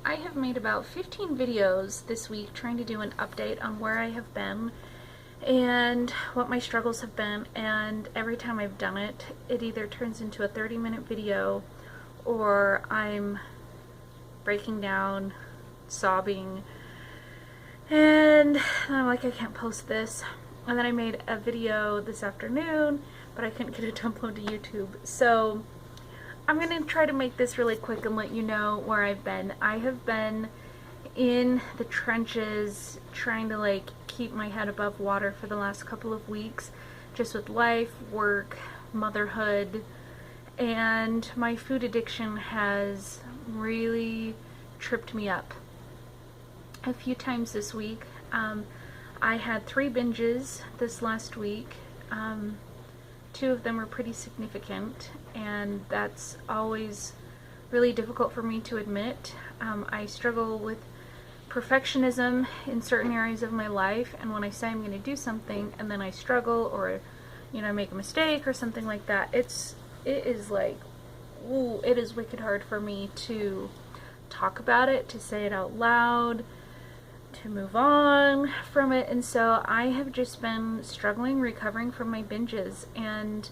I have made about 15 videos this week trying to do an update on where I have been and what my struggles have been, and every time I've done it, it either turns into a 30-minute video or I'm breaking down, sobbing, and I'm like, I can't post this. And then I made a video this afternoon, but I couldn't get it to upload to YouTube. So I'm going to try to make this really quick and let you know where I've been. I have been in the trenches trying to keep my head above water for the last couple of weeks, just with life, work, motherhood, and my food addiction has really tripped me up a few times this week. I had 3 binges this last week. 2 of them were pretty significant, and that's always really difficult for me to admit. I struggle with perfectionism in certain areas of my life, and when I say I'm going to do something and then I struggle, or I make a mistake or something like that, it is wicked hard for me to talk about it, to say it out loud, to move on from it. And so I have just been struggling, recovering from my binges. And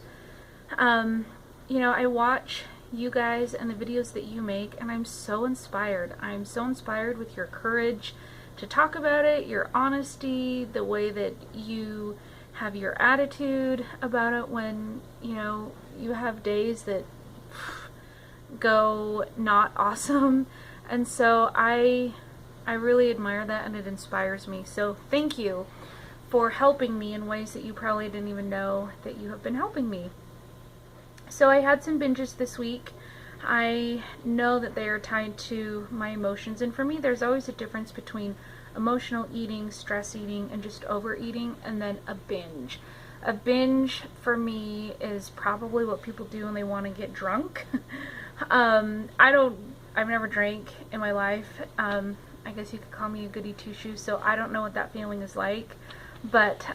I watch you guys and the videos that you make, and I'm so inspired. I'm so inspired with your courage to talk about it, your honesty, the way that you have your attitude about it when you have days that go not awesome. And so I really admire that, and it inspires me. So thank you for helping me in ways that you probably didn't even know that you have been helping me. So I had some binges this week. I know that they are tied to my emotions, and for me there's always a difference between emotional eating, stress eating, and just overeating, and then a binge. A binge for me is probably what people do when they want to get drunk. I've never drank in my life. I guess you could call me a goody two-shoes, so I don't know what that feeling is like, but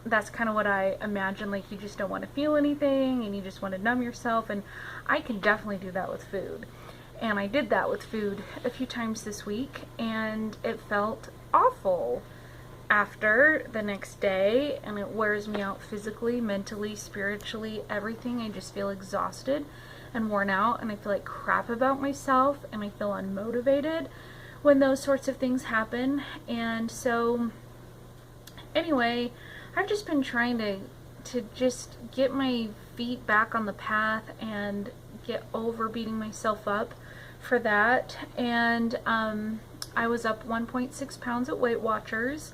that's kind of what I imagine. Like, you just don't want to feel anything and you just want to numb yourself, and I can definitely do that with food. And I did that with food a few times this week, and it felt awful after the next day, and it wears me out physically, mentally, spiritually, everything. I just feel exhausted and worn out, and I feel like crap about myself, and I feel unmotivated when those sorts of things happen. And so anyway, I've just been trying to just get my feet back on the path and get over beating myself up for that. And I was up 1.6 pounds at Weight Watchers,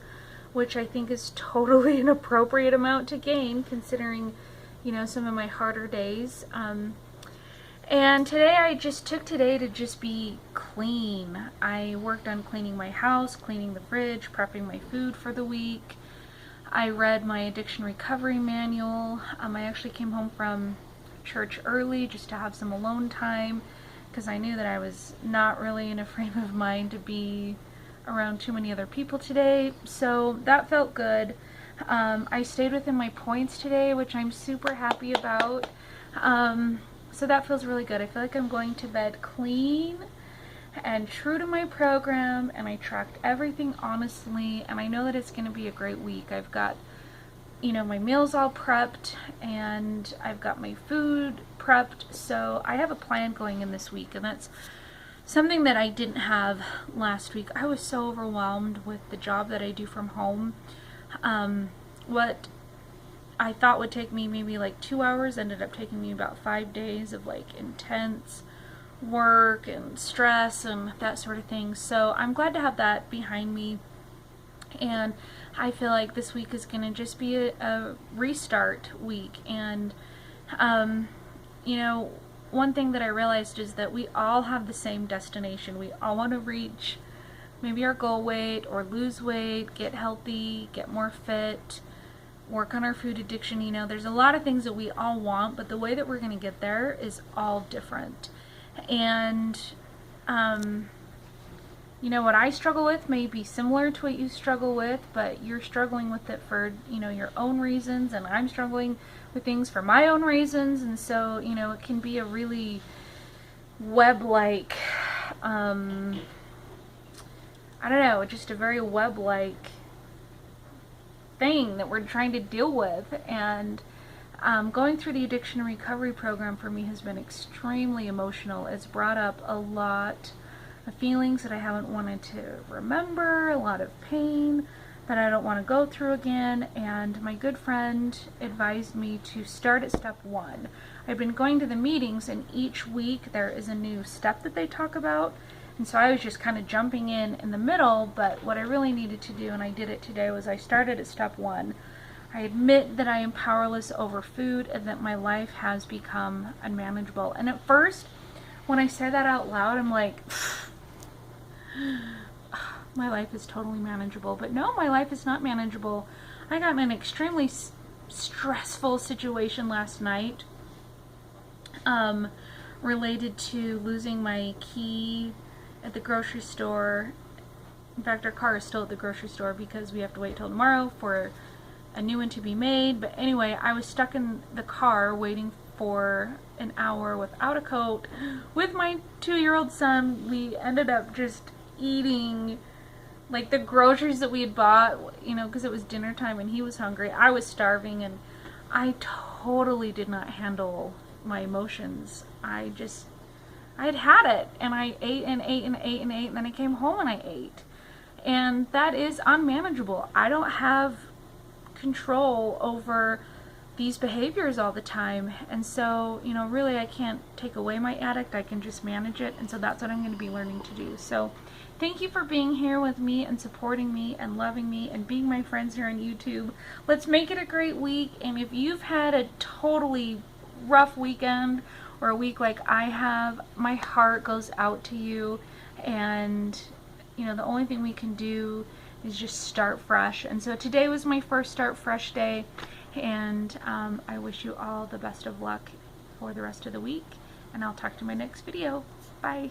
which I think is totally an appropriate amount to gain considering some of my harder days. And today I just took today to just be clean. I worked on cleaning my house, cleaning the fridge, prepping my food for the week. I read my addiction recovery manual. I actually came home from church early just to have some alone time, because I knew that I was not really in a frame of mind to be around too many other people today. So that felt good. I stayed within my points today, which I'm super happy about. So that feels really good. I feel like I'm going to bed clean and true to my program, and I tracked everything honestly, and I know that it's going to be a great week. I've got my meals all prepped, and I've got my food prepped, so I have a plan going in this week, and that's something that I didn't have last week. I was so overwhelmed with the job that I do from home. What I thought would take me maybe 2 hours ended up taking me about 5 days of intense work and stress and that sort of thing. So I'm glad to have that behind me, and I feel like this week is going to just be a restart week. And one thing that I realized is that we all have the same destination. We all want to reach maybe our goal weight or lose weight, get healthy, get more fit, work on our food addiction. There's a lot of things that we all want, but the way that we're going to get there is all different. And what I struggle with may be similar to what you struggle with, but you're struggling with it for your own reasons, and I'm struggling with things for my own reasons. And so it can be a really web-like I don't know, just a very web-like thing that we're trying to deal with. And going through the addiction recovery program for me has been extremely emotional. It's brought up a lot of feelings that I haven't wanted to remember, a lot of pain that I don't want to go through again. And my good friend advised me to start at step 1. I've been going to the meetings, and each week there is a new step that they talk about. And so I was just kind of jumping in the middle, but what I really needed to do, and I did it today, was I started at step 1. I admit that I am powerless over food and that my life has become unmanageable. And at first, when I say that out loud, I'm like, my life is totally manageable. But no, my life is not manageable. I got in an extremely stressful situation last night related to losing my key at the grocery store. In fact, our car is still at the grocery store because we have to wait till tomorrow for a new one to be made. But anyway, I was stuck in the car waiting for an hour without a coat with my 2-year-old son. We ended up just eating like the groceries that we had bought, you know, because it was dinner time and he was hungry. I was starving, and I totally did not handle my emotions. I'd had it, and I ate and ate and ate and ate, and then I came home and I ate. And that is unmanageable. I don't have control over these behaviors all the time. And so, you know, really I can't take away my addict. I can just manage it. And so that's what I'm going to be learning to do. So thank you for being here with me and supporting me and loving me and being my friends here on YouTube. Let's make it a great week. And if you've had a totally rough weekend or a week like I have, my heart goes out to you. And you know, the only thing we can do is just start fresh. And so today was my first start fresh day, and I wish you all the best of luck for the rest of the week, and I'll talk to you in my next video. Bye.